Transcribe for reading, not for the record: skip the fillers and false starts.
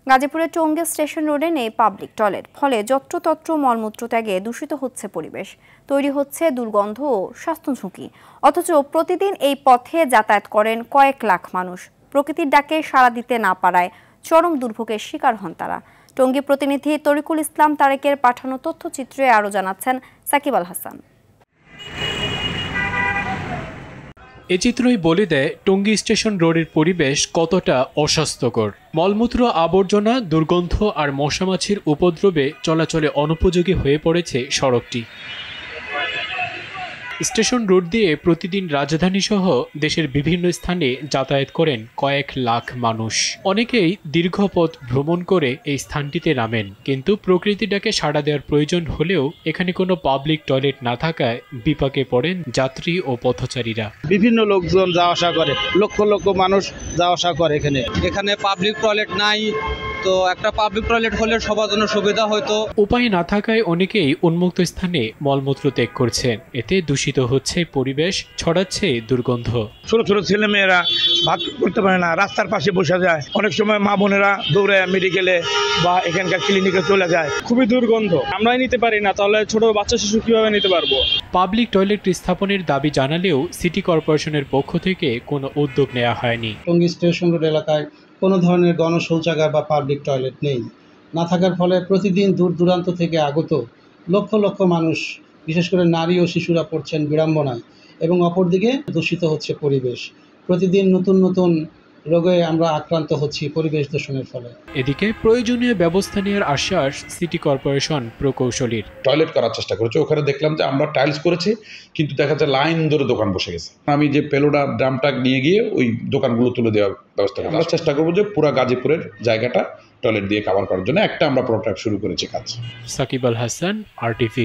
গাজীপুরের টঙ্গী স্টেশন রোডে নেই পাবলিক টয়লেট, ফলে যত্রতত্র মলমূত্র ত্যাগে দূষিত হচ্ছে পরিবেশ, তৈরি হচ্ছে দুর্গন্ধ ও স্বাস্থ্য ঝুঁকি। অথচ প্রতিদিন এই পথে যাতায়াত করেন কয়েক লাখ মানুষ। প্রকৃতির ডাকে সাড়া দিতে না পারায় চরম দুর্ভোগের শিকার হন তারা। টঙ্গী প্রতিনিধি তরিকুল ইসলাম তারেকের পাঠানো তথ্যচিত্রে আরও জানাচ্ছেন সাকিব আল হাসান। এই চিত্রই বলে দেয় টঙ্গী স্টেশন রোডের পরিবেশ কতটা অস্বাস্থ্যকর। মলমূত্র, আবর্জনা, দুর্গন্ধ আর মশামাছির উপদ্রবে চলাচলে অনুপযোগী হয়ে পড়েছে সড়কটি। স্টেশন রোড দিয়ে প্রতিদিন রাজধানী সহ দেশের বিভিন্ন স্থানে যাতায়াত করেন কয়েক লাখ মানুষ। অনেকেই দীর্ঘ পথ ভ্রমণ করে এই স্থানটিতে নামেন, কিন্তু প্রকৃতির ডাকে সাড়া দেওয়ার প্রয়োজন হলেও এখানে কোনো পাবলিক টয়লেট না থাকায় বিপাকে পড়েন যাত্রী ও পথচারীরা। বিভিন্ন লোকজন যাওয়া আসা করে, লক্ষ লক্ষ মানুষ যাওয়া আসা করে। এখানে পাবলিক টয়লেট নাই, তো একটা পাবলিক টয়লেট হলে সবার জন্য সুবিধা হতো। উপায় না থাকায় অনেকেই উন্মুক্ত স্থানে মলমূত্র ত্যাগ করছেন। এতে দূষিত হচ্ছে পরিবেশ, ছড়াচ্ছে দুর্গন্ধ। ছোট ছোট ছেলে মেয়েরা ভাত করতে পারে না, রাস্তার পাশে বসে যায়। অনেক সময় মা বোনেরা দৌড়ে মেডিকেলে বা এখানকার ক্লিনিকে চলে যায়। খুবই দুর্গন্ধ, আমরাই নিতে পারি না, তাহলে ছোট বাচ্চা শিশু কিভাবে নিতে পারবো? পাবলিক টয়লেট স্থাপনের দাবি জানালেও সিটি কর্পোরেশনের পক্ষ থেকে কোনো উদ্যোগ নেওয়া হয়নি। টঙ্গী স্টেশন রোড এলাকায় কোনো ধরনের গণশৌচাগার বা পাবলিক টয়লেট নেই। না থাকার ফলে প্রতিদিন দূর দূরান্ত থেকে আগত লক্ষ লক্ষ মানুষ, বিশেষ করে নারী ও শিশুরা পড়ছেন বিড়ম্বনায়, এবং অপরদিকে দূষিত হচ্ছে পরিবেশ। প্রতিদিন নতুন নতুন রোগে আমরা আক্রান্ত হচ্ছি পরিবেশ দূষণের ফলে। এদিকে প্রয়োজনীয় ব্যবস্থা নেওয়ার আশ্বাস সিটি কর্পোরেশন প্রকৌশলীর। টয়লেট করার চেষ্টা করেছে, ওখানে দেখলাম যে আমরা টাইলস করেছি, কিন্তু দেখা যাচ্ছে লাইন ধরে দোকান বসে গেছে। আমি যে পেলোডা ড্রামটা নিয়ে গিয়ে ওই দোকানগুলো তুলে দেওয়ার ব্যবস্থা করব। আমরা চেষ্টা করবো যে পুরো গাজীপুরের জায়গাটা টয়লেট দিয়ে কভার করার জন্য আমরা প্রোডাক্ট শুরু করেছি কাজ। সাকিব আল হাসান, RTV।